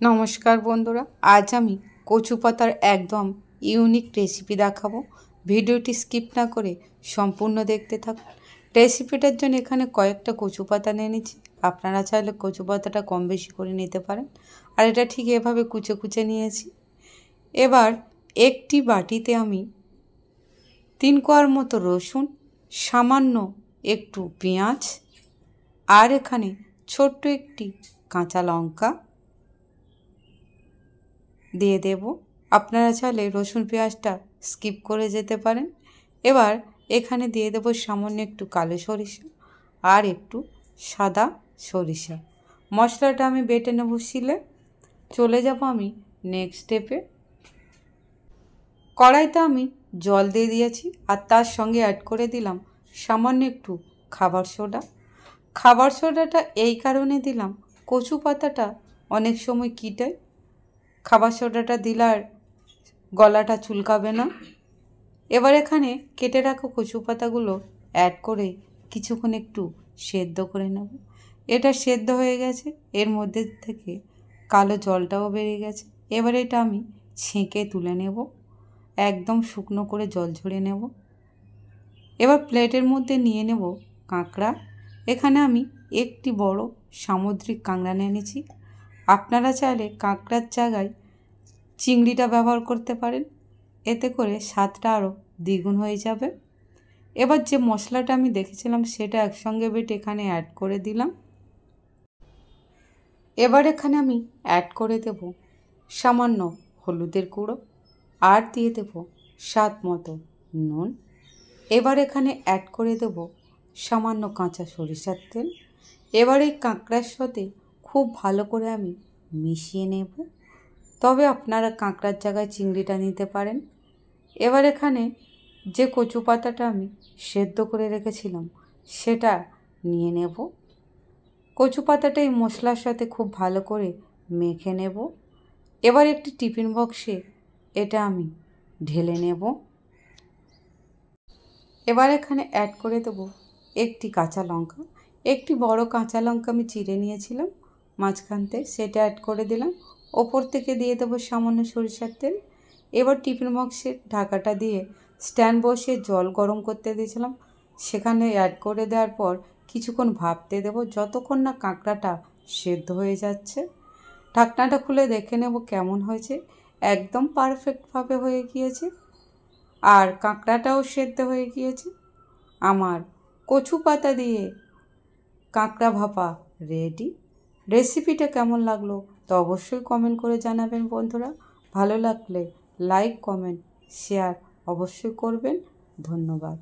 নমস্কার বন্ধুরা, আজ আমি কচু পাতার একদম ইউনিক রেসিপি দেখাবো। ভিডিওটি স্কিপ না করে সম্পূর্ণ দেখতে থাকুন। রেসিপিটার জন্য এখানে কয়েকটা কচু পাতা নিয়ে নিচ্ছি। আপনারা চাইলে কচু পাতাটা কম বেশি করে নিতে পারেন। আর এটা ঠিক এভাবে কুচে কুচে নিয়েছি। এবার একটি বাটিতে আমি 3 কোয়ার মতো রসুন, সামান্য একটু পেঁয়াজ আর এখানে ছোট্ট একটি কাঁচা লঙ্কা দিয়ে দেব। আপনারা চাইলে রসুন পেঁয়াজটা স্কিপ করে যেতে পারেন। এবার এখানে দিয়ে দেব সামান্য একটু কালো সরিষা আর একটু সাদা সরিষা। মশলাটা আমি বেটে নেব শিলে। চলে যাব আমি নেক্সট স্টেপে। কড়াইতে আমি জল দিয়ে দিয়েছি আর তার সঙ্গে অ্যাড করে দিলাম সামান্য একটু খাবার সোডা। খাবার সোডাটা এই কারণে দিলাম, কচু পাতাটা অনেক সময় কিটায়। খাবার সোডাটা দিলে আর গলাটা চুলকাবে না। এবার এখানে কেটে রাখা কচু পাতাগুলো অ্যাড করে কিছুক্ষণ একটু সেদ্ধ করে নেব। এটা সেদ্ধ হয়ে গেছে, এর মধ্যে থেকে কালো জলটাও বেরিয়ে গেছে। এবার এটা আমি ছেঁকে তুলে নেব, একদম শুকনো করে জল ঝরিয়ে নেব। এবার প্লেটের মধ্যে নিয়ে নেব কাঁকড়া। এখানে আমি একটি বড় সামুদ্রিক কাঁকড়া নিয়ে নিয়েছি। আপনারা চাইলে কাঁকড়ার জায়গায় চিংড়িটা ব্যবহার করতে পারেন, এতে করে স্বাদটা আরও দ্বিগুণ হয়ে যাবে। এবার যে মশলাটা আমি দেখেছিলাম সেটা একসঙ্গে বেটে এখানে অ্যাড করে দিলাম। এবার এখানে আমি অ্যাড করে দেব সামান্য হলুদের গুঁড়ো আর দিয়ে দেব স্বাদ মতো নুন। এবার এখানে অ্যাড করে দেব সামান্য কাঁচা সরিষার তেল। এবার এই কাঁকড়ার সাথে খুব ভালো করে আমি মিশিয়ে নেব। তবে আপনারা কাঁকড়ার জায়গায় চিংড়িটা নিতে পারেন। এবার এখানে যে কচু পাতাটা আমি সেদ্ধ করে রেখেছিলাম সেটা নিয়ে নেব। কচু পাতাটা এই মশলার সাথে খুব ভালো করে মেখে নেব। এবার একটি টিফিন বক্সে এটা আমি ঢেলে নেব। এবার এখানে অ্যাড করে দেবো একটি কাঁচা লঙ্কা। একটি বড় কাঁচা লঙ্কা আমি চিড়ে নিয়েছিলাম মাঝখানতে, সেটা অ্যাড করে দিলাম। ওপর থেকে দিয়ে দেবো সামান্য সরিষার তেল। এবার টিফিন বক্সের ঢাকাটা দিয়ে স্ট্যান্ড বসিয়ে জল গরম করতে দিয়েছিলাম, সেখানে অ্যাড করে দেওয়ার পর কিছুক্ষণ ভাপতে দেবো যতক্ষণ না কাঁকড়াটা সেদ্ধ হয়ে যাচ্ছে। ঢাকনাটা খুলে দেখে নেব কেমন হয়েছে। একদম পারফেক্টভাবে হয়ে গিয়েছে আর কাঁকড়াটাও সেদ্ধ হয়ে গিয়েছে। আমার কচু পাতা দিয়ে কাঁকড়া ভাপা রেডি। রেসিপিটা কেমন লাগলো তো অবশ্যই কমেন্ট করে জানাবেন বন্ধুরা। ভালো লাগলে লাইক, কমেন্ট, শেয়ার অবশ্যই করবেন। ধন্যবাদ।